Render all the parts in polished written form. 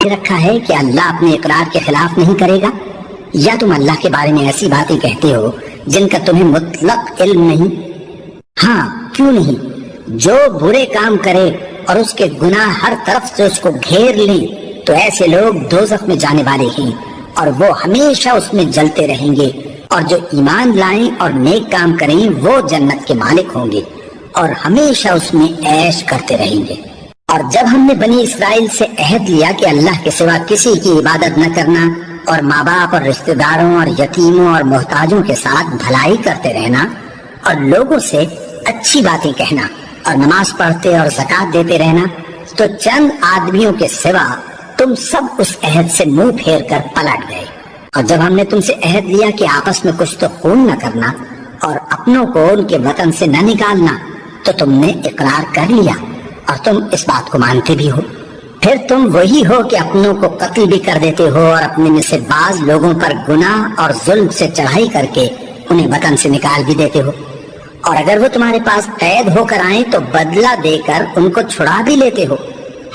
رکھا ہے کہ اللہ اپنے اقرار کے خلاف نہیں کرے گا؟ یا تم اللہ کے بارے میں ایسی باتیں کہتے ہو جن کا تمہیں مطلق علم نہیں؟ ہاں کیوں نہیں، جو برے کام کرے اور اس کے گناہ ہر طرف سے اس کو گھیر لیں تو ایسے لوگ دوزخ میں جانے والے ہیں اور وہ ہمیشہ اس میں جلتے رہیں گے، اور جو ایمان لائیں اور نیک کام کریں وہ جنت کے مالک ہوں گے اور ہمیشہ اس میں عیش کرتے رہیں گے۔ اور جب ہم نے بنی اسرائیل سے عہد لیا کہ اللہ کے سوا کسی کی عبادت نہ کرنا اور ماں باپ اور رشتہ داروں اور یتیموں اور محتاجوں کے ساتھ بھلائی کرتے رہنا اور لوگوں سے اچھی باتیں کہنا اور نماز پڑھتے اور زکوٰۃ دیتے رہنا، تو چند آدمیوں کے سوا تم سب اس عہد سے منہ پھیر کر پلٹ گئے۔ اور جب ہم نے تم سے عہد لیا کہ آپس میں کچھ تو خون نہ کرنا اور اپنوں کو ان کے وطن سے نہ نکالنا، تو تم نے اقرار کر لیا اور تم اس بات کو مانتے بھی ہو۔ پھر تم وہی ہو کہ اپنوں کو قتل بھی کر دیتے ہو اور اپنے میں سے بعض لوگوں پر گناہ اور ظلم سے چڑھائی کر کے انہیں وطن سے نکال بھی دیتے ہو، اور اگر وہ تمہارے پاس قید ہو کر آئیں تو بدلہ دے کر ان کو چھڑا بھی لیتے ہو،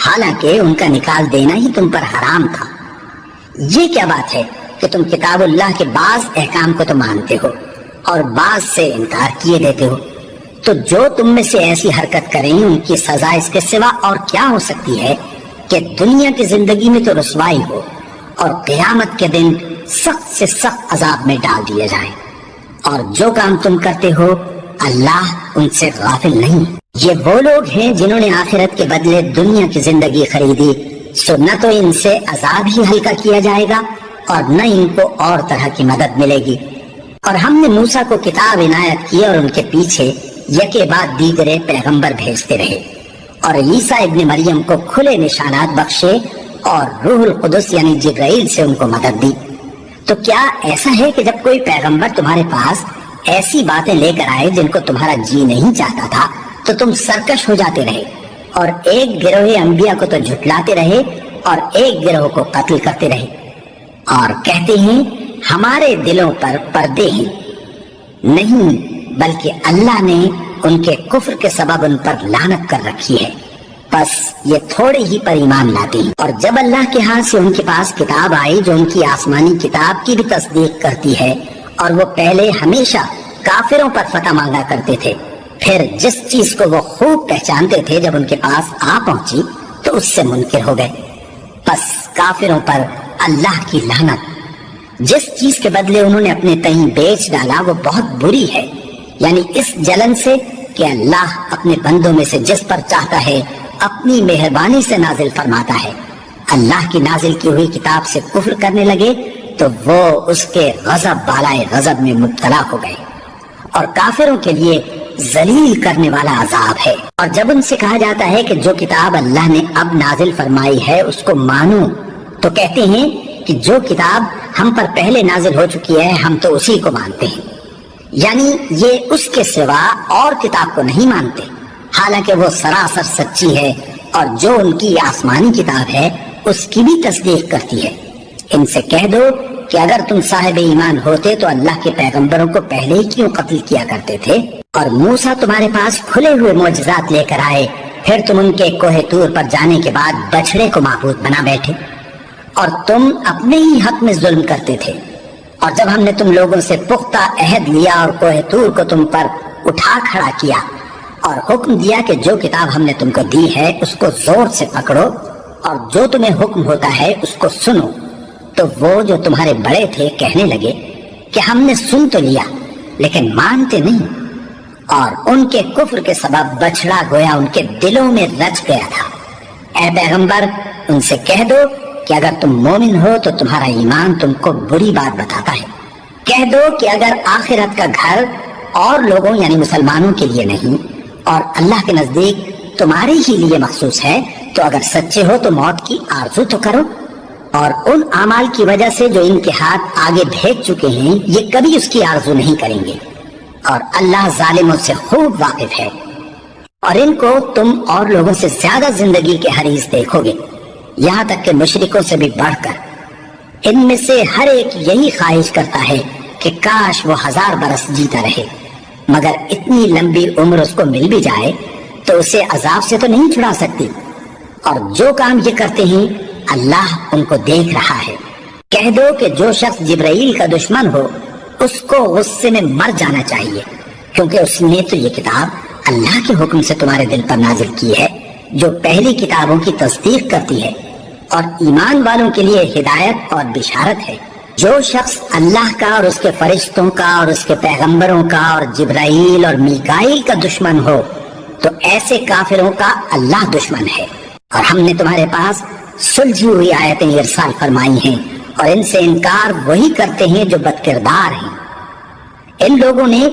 حالانکہ ان کا نکال دینا ہی تم پر حرام تھا۔ یہ کیا بات ہے کہ تم کتاب اللہ کے بعض احکام کو تو مانتے ہو اور بعض سے انکار کیے دیتے ہو؟ تو جو تم میں سے ایسی حرکت کریں ان کی سزا اس کے سوا اور کیا ہو سکتی ہے کہ دنیا کی زندگی میں تو رسوائی ہو اور قیامت کے دن سخت سے سخت عذاب میں ڈال دیے جائیں۔ اور جو کام تم کرتے ہو اللہ ان سے غافل نہیں۔ یہ وہ لوگ ہیں جنہوں نے آخرت کے بدلے دنیا کی زندگی خریدی، سو نہ تو ان سے عذاب ہی ہلکا کیا جائے گا اور نہ ان کو اور طرح کی مدد ملے گی۔ اور ہم نے موسیٰ کو کتاب عنایت کی اور ان کے پیچھے یکے بعد دیگرے پیغمبر بھیجتے رہے، اور عیسیٰ ابن مریم کو کھلے نشانات بخشے اور روح القدس یعنی جبرائیل سے ان کو مدد دی۔ تو کیا ایسا ہے کہ جب کوئی پیغمبر تمہارے پاس ایسی باتیں لے کر آئے جن کو تمہارا جی نہیں چاہتا تھا تو تم سرکش ہو جاتے رہے اور ایک گروہ انبیاء کو تو جھٹلاتے رہے اور ایک گروہ کو قتل کرتے رہے اور کہتے ہیں ہمارے دلوں پر پردے ہیں؟ نہیں، بلکہ اللہ نے ان کے کفر کے سبب ان پر لعنت کر رکھی ہے، بس یہ تھوڑے ہی پر ایمان لاتے ہیں۔ اور جب اللہ کے ہاں سے ان کے پاس کتاب آئی جو ان کی آسمانی کتاب کی بھی تصدیق کرتی ہے، اور وہ پہلے ہمیشہ کافروں پر فتح مانگا کرتے تھے، پھر جس چیز کو وہ خوب پہچانتے تھے جب ان کے پاس آ پہنچی تو اس سے منکر ہو گئے، بس کافروں پر اللہ کی لعنت۔ جس چیز کے بدلے انہوں نے اپنے تئیں بیچ ڈالا وہ بہت بری ہے، یعنی اس جلن سے کہ اللہ اپنے بندوں میں سے جس پر چاہتا ہے اپنی مہربانی سے نازل فرماتا ہے۔ اللہ کی نازل کی ہوئی کتاب سے کفر کرنے لگے تو وہ اس کے غضب بالائے غضب میں مبتلا ہو گئے، اور کافروں کے لیے ذلیل کرنے والا عذاب ہے۔ اور جب ان سے کہا جاتا ہے کہ جو کتاب اللہ نے اب نازل فرمائی ہے اس کو مانو، تو کہتے ہیں کہ جو کتاب ہم پر پہلے نازل ہو چکی ہے ہم تو اسی کو مانتے ہیں، یعنی یہ اس کے سوا اور کتاب کو نہیں مانتے، حالانکہ وہ سراسر سچی ہے اور جو ان کی آسمانی کتاب ہے اس کی بھی تصدیق کرتی ہے۔ ان سے کہہ دو کہ اگر تم صاحب ایمان ہوتے تو اللہ کے پیغمبروں کو پہلے ہی کیوں قتل کیا کرتے تھے؟ اور موسیٰ تمہارے پاس کھلے ہوئے معجزات لے کر آئے، پھر تم ان کے کوہ طور پر جانے کے بعد بچڑے کو معبود بنا بیٹھے، اور تم اپنے ہی حق میں ظلم کرتے تھے۔ اور جب ہم نے تم لوگوں سے پختہ عہد لیا اور کوہ طور کو تم پر اٹھا کھڑا کیا اور حکم دیا کہ جو کتاب ہم نے تم کو دی ہے اس کو زور سے پکڑو اور جو تمہیں حکم ہوتا ہے اس کو سنو، تو وہ جو تمہارے بڑے تھے کہنے لگے کہ ہم نے سن تو لیا لیکن مانتے نہیں، اور ان کے کفر کے سبب بچڑا گویا ان کے دلوں میں رچ گیا تھا۔ اے پیغمبر ان سے کہہ دو کہ اگر تم مومن ہو تو تمہارا ایمان تم کو بری بات بتاتا ہے۔ کہہ دو کہ اگر آخرت کا گھر اور لوگوں یعنی مسلمانوں کے لیے نہیں اور اللہ کے نزدیک تمہارے ہی لیے مخصوص ہے تو اگر سچے ہو تو موت کی آرزو تو کرو، اور ان اعمال کی وجہ سے جو ان کے ہاتھ آگے بھیج چکے ہیں یہ کبھی اس کی آرزو نہیں کریں گے، اور اللہ ظالموں سے خوب واقف ہے۔ اور ان کو تم اور لوگوں سے زیادہ زندگی کے حریص دیکھو گے، یہاں تک کہ مشرکوں سے بھی بڑھ کر۔ ان میں سے ہر ایک یہی خواہش کرتا ہے کہ کاش وہ 1000 برس جیتا رہے، مگر اتنی لمبی عمر اس کو مل بھی جائے تو اسے عذاب سے تو نہیں چھڑا سکتی۔ اور جو کام یہ کرتے ہیں اللہ ان کو دیکھ رہا ہے۔ کہہ دو کہ جو شخص جبرائیل کا دشمن ہو اس کو غصے میں مر جانا چاہیے، کیونکہ اس نے تو یہ کتاب اللہ کے حکم سے تمہارے دل پر نازل کی ہے جو پہلی کتابوں کی تصدیق کرتی ہے اور ایمان والوں کے لیے ہدایت اور بشارت ہے۔ جو شخص اللہ کا اور اس کے فرشتوں کا اور اس کے پیغمبروں کا اور جبرائیل اور میکائیل کا دشمن ہو تو ایسے کافروں کا اللہ دشمن ہے۔ اور ہم نے تمہارے پاس سلجھی ہوئی آیتیں ارسال فرمائی ہیں اور ان سے انکار وہی کرتے ہیں جو بد کردار ہیں۔ ان لوگوں نے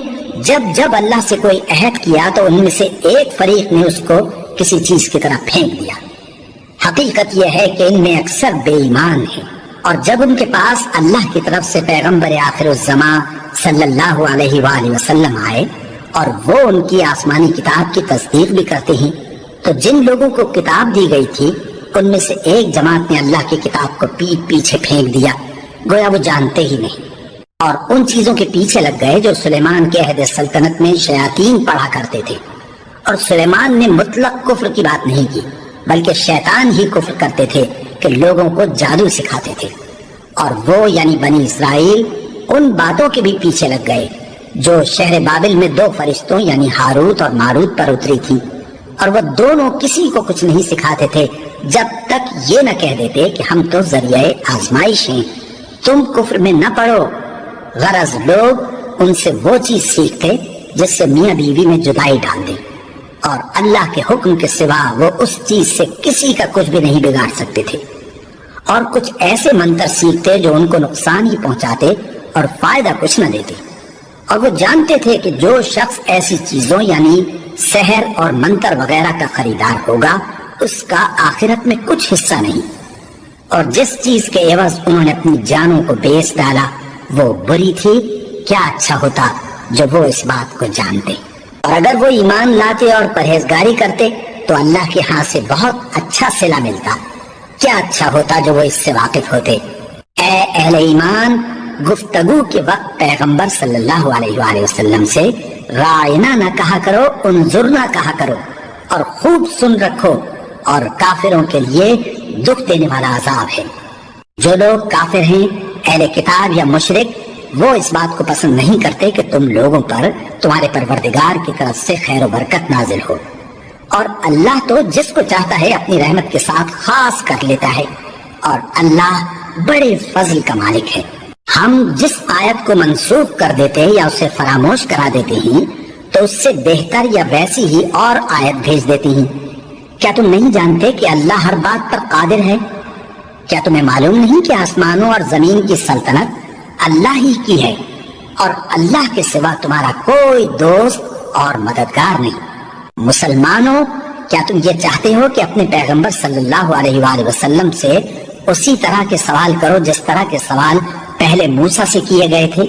جب جب اللہ سے کوئی عہد کیا تو ان میں سے ایک فریق نے اس کو کسی چیز کی طرح پھینک دیا۔ حقیقت یہ ہے کہ ان میں اکثر بے ایمان ہیں، اور جب ان کے پاس اللہ کی طرف سے پیغمبر آخر الزمان صلی اللہ علیہ وآلہ وسلم آئے اور وہ ان کی آسمانی کتاب کی تصدیق بھی کرتے ہیں، تو جن لوگوں کو کتاب دی گئی تھی ان میں سے ایک جماعت نے اللہ کی کتاب کو پیٹ پیچھے پھینک دیا، گویا وہ جانتے ہی نہیں، اور ان چیزوں کے پیچھے لگ گئے جو سلیمان کے عہد سلطنت میں شیاطین پڑھا کرتے تھے۔ اور سلیمان نے مطلق کفر کی بات نہیں کی، بلکہ شیطان ہی کفر کرتے تھے کہ لوگوں کو جادو سکھاتے تھے، اور وہ یعنی بنی اسرائیل ان باتوں کے بھی پیچھے لگ گئے جو شہر بابل میں دو فرشتوں یعنی ہاروت اور ماروت پر اتری تھی، اور وہ دونوں کسی کو کچھ نہیں سکھاتے تھے جب تک یہ نہ کہہ دیتے کہ ہم تو ذریعہ آزمائش ہیں، تم کفر میں نہ پڑو۔ غرض لوگ ان سے وہ چیز سیکھتے جس سے میاں بیوی میں جدائی ڈال دے، اور اللہ کے حکم کے سوا وہ اس چیز سے کسی کا کچھ بھی نہیں بگاڑ سکتے تھے، اور کچھ ایسے منتر سیکھتے جو ان کو نقصان ہی پہنچاتے اور فائدہ کچھ نہ دیتے۔ اور وہ جانتے تھے کہ جو شخص ایسی چیزوں یعنی سحر اور منتر وغیرہ کا خریدار ہوگا اس کا آخرت میں کچھ حصہ نہیں، اور جس چیز کے عوض انہوں نے اپنی جانوں کو بیچ ڈالا وہ بری تھی۔ کیا اچھا ہوتا جو وہ اس بات کو جانتے، اور اگر وہ ایمان لاتے اور پرہیزگاری کرتے تو اللہ کے ہاں سے بہت اچھا صلہ ملتا۔ کیا اچھا ہوتا جو وہ اس سے واقف ہوتے۔ اے اہل ایمان، گفتگو کے وقت پیغمبر صلی اللہ علیہ وآلہ وسلم سے رائنا نہ کہا کرو، انظرنا کہا کرو، اور خوب سن رکھو، اور کافروں کے لیے دکھ دینے والا عذاب ہے۔ جو لوگ کافر ہیں، اہل کتاب یا مشرک، وہ اس بات کو پسند نہیں کرتے کہ تم لوگوں پر تمہارے پروردگار کی طرف سے خیر و برکت نازل ہو، اور اللہ تو جس کو چاہتا ہے اپنی رحمت کے ساتھ خاص کر لیتا ہے، اور اللہ بڑے فضل کا مالک ہے۔ ہم جس آیت کو منسوخ کر دیتے یا اسے فراموش کرا دیتے ہیں تو اس سے بہتر یا ویسی ہی اور آیت بھیج دیتی ہیں۔ کیا تم نہیں جانتے کہ اللہ ہر بات پر قادر ہے؟ کیا تمہیں معلوم نہیں کہ آسمانوں اور زمین کی سلطنت اللہ ہی کی ہے، اور اللہ کے سوا تمہارا کوئی دوست اور مددگار نہیں؟ مسلمانوں، کیا تم یہ چاہتے ہو کہ اپنے پیغمبر صلی اللہ علیہ وآلہ وسلم سے اسی طرح کے سوال کرو جس طرح کے سوال پہلے موسیٰ سے کیے گئے تھے؟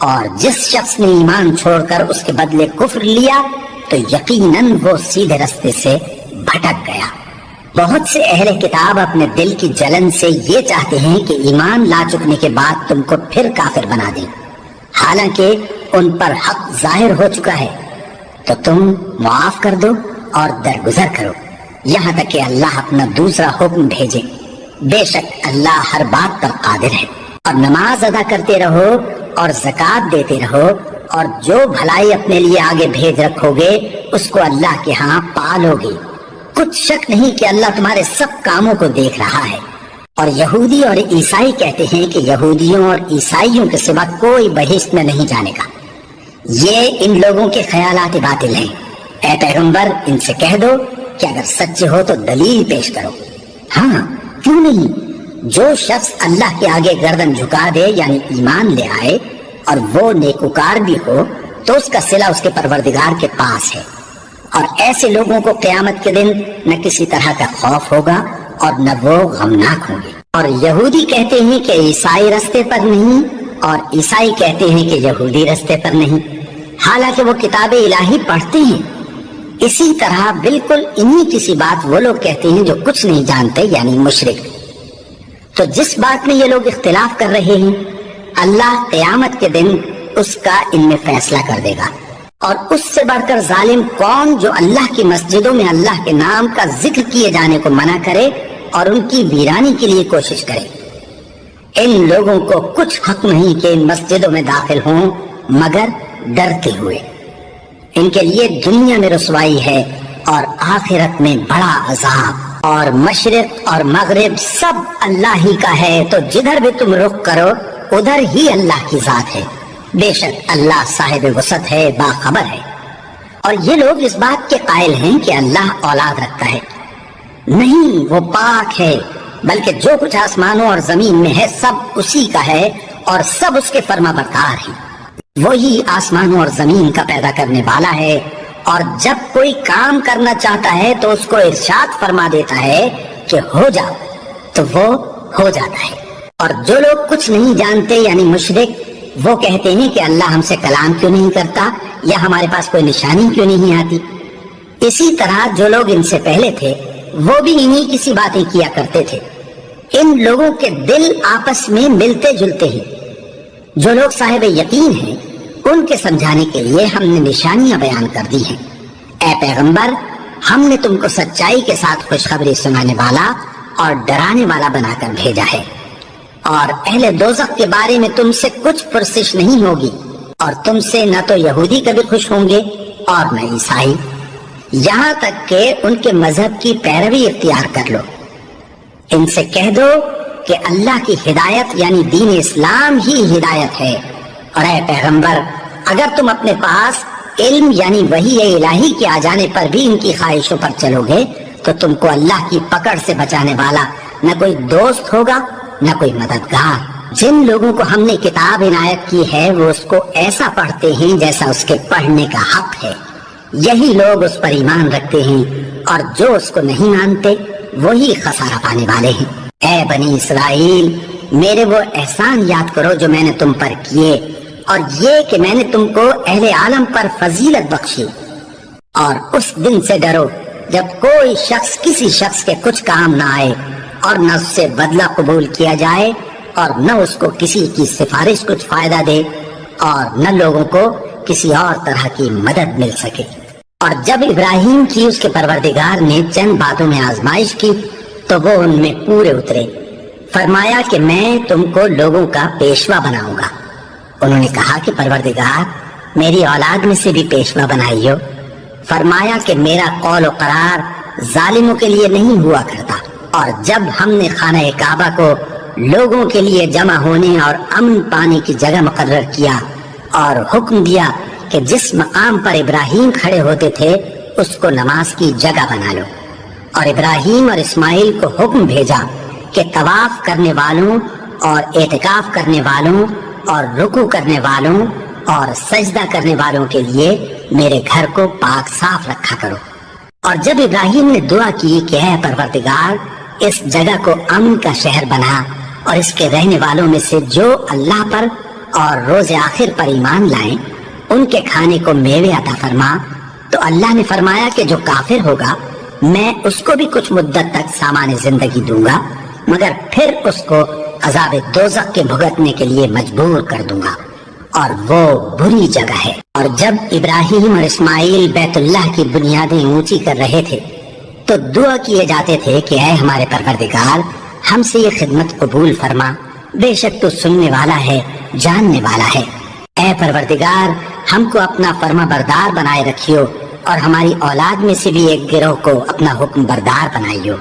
اور جس شخص نے ایمان چھوڑ کر اس کے بدلے کفر لیا تو یقیناً وہ سیدھے رستے سے بھٹک گیا۔ بہت سے اہل کتاب اپنے دل کی جلن سے یہ چاہتے ہیں کہ ایمان لا چکنے کے بعد تم کو پھر کافر بنا دیں، حالانکہ ان پر حق ظاہر ہو چکا ہے۔ تو تم معاف کر دو اور درگزر کرو یہاں تک کہ اللہ اپنا دوسرا حکم بھیجے۔ بے شک اللہ ہر بات پر قادر ہے۔ اور نماز ادا کرتے رہو اور زکوٰۃ دیتے رہو، اور جو بھلائی اپنے لیے آگے بھیج رکھو گے اس کو اللہ کے ہاں پالو گے۔ کچھ شک نہیں کہ اللہ تمہارے سب کاموں کو دیکھ رہا ہے۔ اور یہودی اور عیسائی کہتے ہیں کہ یہودیوں اور عیسائیوں کے سوا کوئی بہشت میں نہیں جانے گا۔ یہ ان لوگوں کے خیالات باطل ہیں۔ اے پیغمبر، ان سے کہہ دو کہ اگر سچے ہو تو دلیل پیش کرو۔ ہاں، کیوں نہیں؟ جو شخص اللہ کے آگے گردن جھکا دے یعنی ایمان لے آئے اور وہ نیکوکار بھی ہو تو اس کا صلہ اس کے پروردگار کے پاس ہے، اور ایسے لوگوں کو قیامت کے دن نہ کسی طرح کا خوف ہوگا اور نہ وہ غمناک ہوں گے۔ اور یہودی کہتے ہیں کہ عیسائی رستے پر نہیں، اور عیسائی کہتے ہیں کہ یہودی رستے پر نہیں، حالانکہ وہ کتاب الہی پڑھتے ہیں۔ اسی طرح بالکل انہی کسی بات وہ لوگ کہتے ہیں جو کچھ نہیں جانتے یعنی مشرک۔ تو جس بات میں یہ لوگ اختلاف کر رہے ہیں اللہ قیامت کے دن اس کا ان میں فیصلہ کر دے گا۔ اور اس سے بڑھ کر ظالم کون جو اللہ کی مسجدوں میں اللہ کے نام کا ذکر کیے جانے کو منع کرے اور ان کی ویرانی کے لیے کوشش کرے۔ ان لوگوں کو کچھ حق نہیں کہ ان مسجدوں میں داخل ہوں مگر ڈرتے ہوئے۔ ان کے لیے دنیا میں رسوائی ہے اور آخرت میں بڑا عذاب۔ اور مشرق اور مغرب سب اللہ ہی کا ہے، تو جدھر بھی تم رخ کرو ادھر ہی اللہ کی ذات ہے۔ بے شک اللہ صاحب وسعت ہے، باخبر ہے۔ اور یہ لوگ اس بات کے قائل ہیں کہ اللہ اولاد رکھتا ہے۔ نہیں، وہ پاک ہے، بلکہ جو کچھ آسمانوں اور زمین میں ہے سب اسی کا ہے اور سب اس کے فرما بردار ہیں۔ وہی آسمانوں اور زمین کا پیدا کرنے والا ہے، اور جب کوئی کام کرنا چاہتا ہے تو اس کو ارشاد فرما دیتا ہے کہ ہو جا، تو وہ ہو جاتا ہے۔ اور جو لوگ کچھ نہیں جانتے یعنی مشرک، وہ کہتے ہیں کہ اللہ ہم سے کلام کیوں نہیں کرتا، یا ہمارے پاس کوئی نشانی کیوں نہیں آتی۔ اسی طرح جو لوگ ان سے پہلے تھے وہ بھی انہی کسی باتیں کیا کرتے تھے۔ ان لوگوں کے دل آپس میں ملتے جلتے ہیں۔ جو لوگ صاحب یقین ہیں ان کے سمجھانے کے لیے ہم نے نشانیاں بیان کر دی ہیں۔ اے پیغمبر، ہم نے تم کو سچائی کے ساتھ خوشخبری سنانے والا اور ڈرانے والا بنا کر بھیجا ہے، اور اہل دوزخ کے بارے میں تم سے کچھ پرسش نہیں ہوگی، اور تم سے نہ تو یہودی کبھی خوش ہوں گے اور نہ عیسائی، یہاں تک کہ ان کے مذہب کی پیروی اختیار کر لو۔ ان سے کہہ دو کہ اللہ کی ہدایت یعنی دین اسلام ہی ہدایت ہے، اور اے پیغمبر، اگر تم اپنے پاس علم یعنی وحی الہی کے آ جانے پر بھی ان کی خواہشوں پر چلو گے تو تم کو اللہ کی پکڑ سے بچانے والا نہ کوئی دوست ہوگا نہ کوئی مددگار۔ جن لوگوں کو ہم نے کتاب عنایت کی ہے وہ اس کو ایسا پڑھتے ہیں جیسا اس کے پڑھنے کا حق ہے، یہی لوگ اس پر ایمان رکھتے ہیں، اور جو اس کو نہیں مانتے وہی خسارہ پانے والے ہیں۔ اے بنی اسرائیل، میرے وہ احسان یاد کرو جو میں نے تم پر کیے، اور یہ کہ میں نے تم کو اہل عالم پر فضیلت بخشی۔ اور اس دن سے ڈرو جب کوئی شخص کسی شخص کے کچھ کام نہ آئے، اور نہ اس سے بدلہ قبول کیا جائے، اور نہ اس کو کسی کی سفارش کچھ فائدہ دے، اور نہ لوگوں کو کسی اور طرح کی مدد مل سکے۔ اور جب ابراہیم کی اس کے پروردگار نے چند باتوں میں آزمائش کی تو وہ ان میں پورے اترے۔ فرمایا کہ میں تم کو لوگوں کا پیشوا بناؤں گا۔ انہوں نے کہا کہ پروردگار، میری اولاد میں سے بھی پیشوا بنائیو۔ فرمایا کہ میرا قول و قرار ظالموں کے لیے نہیں ہوا کرتا۔ اور جب ہم نے خانہ کعبہ کو لوگوں کے لیے جمع ہونے اور امن پانے کی جگہ مقرر کیا، اور حکم دیا کہ جس مقام پر ابراہیم کھڑے ہوتے تھے اس کو نماز کی جگہ بنا لو، اور ابراہیم اور اسماعیل کو حکم بھیجا کہ طواف کرنے والوں اور اعتکاف کرنے والوں اور رکوع کرنے والوں اور سجدہ کرنے والوں کے لیے میرے گھر کو پاک صاف رکھا کرو۔ اور جب ابراہیم نے دعا کی کہ اے پروردگار، اس جگہ کو امن کا شہر بنا، اور اس کے رہنے والوں میں سے جو اللہ پر اور روز آخر پر ایمان لائیں ان کے کھانے کو میوے عطا فرما، تو اللہ نے فرمایا کہ جو کافر ہوگا میں اس کو بھی کچھ مدت تک سامان زندگی دوں گا، مگر پھر اس کو عذاب دوزخ کے بھگتنے کے لیے مجبور کر دوں گا، اور وہ بری جگہ ہے۔ اور جب ابراہیم اور اسماعیل بیت اللہ کی بنیادیں اونچی کر رہے تھے تو دعا کیے جاتے تھے کہ اے ہمارے پروردگار، ہم سے یہ خدمت قبول فرما، بے شک تو سننے والا ہے، جاننے والا ہے۔ اے پروردگار، ہم کو اپنا فرما بردار بنائے رکھیو، اور ہماری اولاد میں سے بھی ایک گروہ کو اپنا حکم بردار بنائیو۔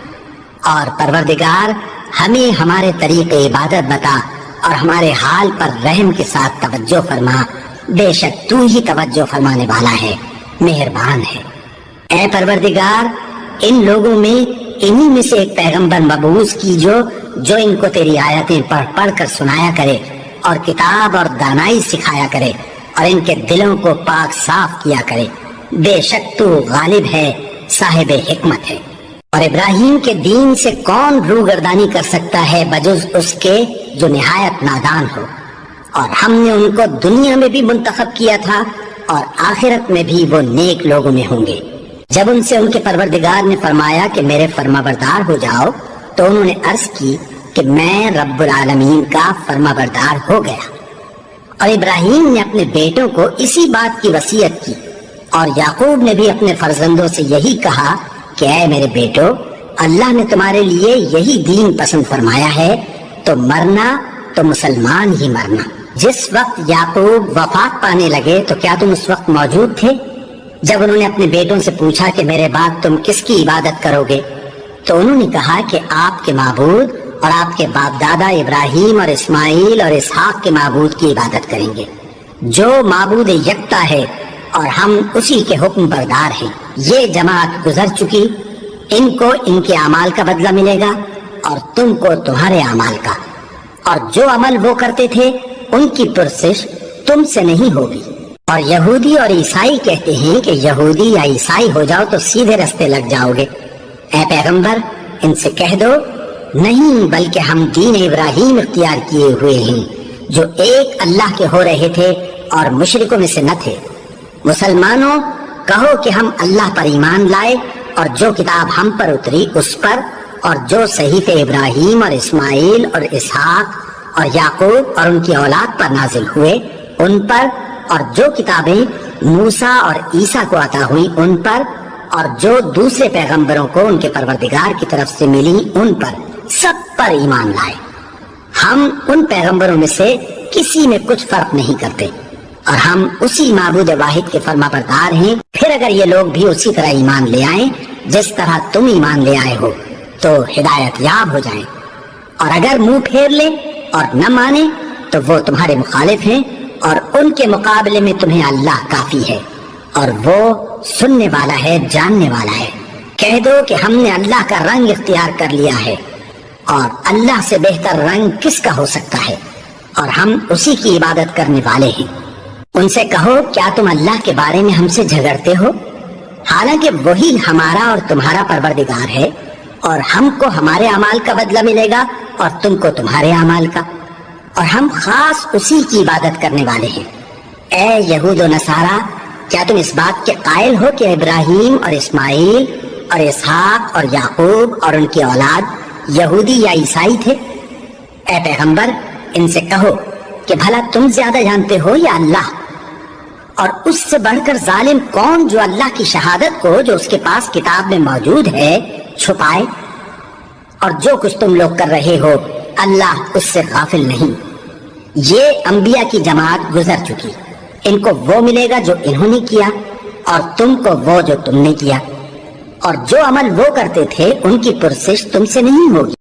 اور پروردگار، ہمیں ہمارے طریق عبادت بتا، اور ہمارے حال پر رحم کے ساتھ توجہ فرما، بے شک تو ہی توجہ فرمانے والا ہے، مہربان ہے۔ اے پروردگار، ان لوگوں میں انہی میں سے ایک پیغمبر مبعوث کیجو جو ان کو تیری آیتیں پڑھ پڑھ کر سنایا کرے، اور کتاب اور دانائی سکھایا کرے، اور ان کے دلوں کو پاک صاف کیا کرے، بے شک تو غالب ہے، صاحب حکمت ہے۔ اور ابراہیم کے دین سے کون روگردانی کر سکتا ہے بجز اس کے جو نہایت نادان ہو؟ اور ہم نے ان کو دنیا میں بھی منتخب کیا تھا، اور آخرت میں بھی وہ نیک لوگوں میں ہوں گے۔ جب ان سے ان کے پروردگار نے فرمایا کہ میرے فرما بردار ہو جاؤ، تو انہوں نے عرض کی کہ میں رب العالمین کا فرما بردار ہو گیا۔ اور ابراہیم نے اپنے بیٹوں کو اسی بات کی وصیت کی، اور یعقوب نے بھی اپنے فرزندوں سے یہی کہا کہ اے میرے بیٹو، اللہ نے تمہارے لیے یہی دین پسند فرمایا ہے تو مرنا تو مسلمان ہی مرنا۔ جس وقت یعقوب وفات پانے لگے تو کیا تم اس وقت موجود تھے جب انہوں نے اپنے بیٹوں سے پوچھا کہ میرے بعد تم کس کی عبادت کرو گے؟ تو انہوں نے کہا کہ آپ کے معبود اور آپ کے باپ دادا ابراہیم اور اسماعیل اور اسحاق کے معبود کی عبادت کریں گے، جو معبود یکتا ہے اور ہم اسی کے حکم بردار ہیں۔ یہ جماعت گزر چکی، ان کو ان کے اعمال کا بدلہ ملے گا اور تم کو تمہارے اعمال کا، اور جو عمل وہ کرتے تھے ان کی پرسش تم سے نہیں ہوگی۔ اور یہودی اور عیسائی کہتے ہیں کہ یہودی یا عیسائی ہو جاؤ تو سیدھے رستے لگ جاؤ گے۔ اے پیغمبر ان سے کہہ دو نہیں، بلکہ ہم دین ابراہیم اختیار کیے ہوئے ہیں جو ایک اللہ کے ہو رہے تھے اور مشرکوں میں سے نہ تھے۔ مسلمانوں کہو کہ ہم اللہ پر ایمان لائے اور جو کتاب ہم پر اتری اس پر، اور جو صحیفے ابراہیم اور اسماعیل اور اسحاق اور یعقوب اور ان کی اولاد پر نازل ہوئے ان پر، اور جو کتابیں موسیٰ اور عیسیٰ کو عطا ہوئی ان پر، اور جو دوسرے پیغمبروں کو ان کے پروردگار کی طرف سے ملی ان پر، سب پر ایمان لائے۔ ہم ان پیغمبروں میں سے کسی میں کچھ فرق نہیں کرتے اور ہم اسی معبود واحد کے فرما بردار ہیں۔ پھر اگر یہ لوگ بھی اسی طرح ایمان لے آئیں جس طرح تم ایمان لے آئے ہو تو ہدایت یاب ہو جائیں، اور اگر منہ پھیر لیں اور نہ مانے تو وہ تمہارے مخالف ہیں، اور ان کے مقابلے میں تمہیں اللہ کافی ہے اور وہ سننے والا ہے، جاننے والا ہے۔ کہہ دو کہ ہم نے اللہ کا رنگ اختیار کر لیا ہے، اور اللہ سے بہتر رنگ کس کا ہو سکتا ہے، اور ہم اسی کی عبادت کرنے والے ہیں۔ ان سے کہو کیا تم اللہ کے بارے میں ہم سے جھگڑتے ہو، حالانکہ وہی ہمارا اور تمہارا پروردگار ہے، اور ہم کو ہمارے اعمال کا بدلہ ملے گا اور تم کو تمہارے اعمال کا، اور ہم خاص اسی کی عبادت کرنے والے ہیں۔ اے یہود و نصارا، کیا تم اس بات کے قائل ہو کہ ابراہیم اور اسماعیل اور اسحاق اور یعقوب اور ان کی اولاد یہودی یا عیسائی تھے؟ اے پیغمبر ان سے کہو کہ بھلا تم زیادہ جانتے ہو یا اللہ؟ اور اس سے بڑھ کر ظالم کون جو اللہ کی شہادت کو جو اس کے پاس کتاب میں موجود ہے چھپائے؟ اور جو کچھ تم لوگ کر رہے ہو اللہ اس سے غافل نہیں۔ یہ انبیاء کی جماعت گزر چکی، ان کو وہ ملے گا جو انہوں نے کیا اور تم کو وہ جو تم نے کیا، اور جو عمل وہ کرتے تھے ان کی پرسش تم سے نہیں ہوگی۔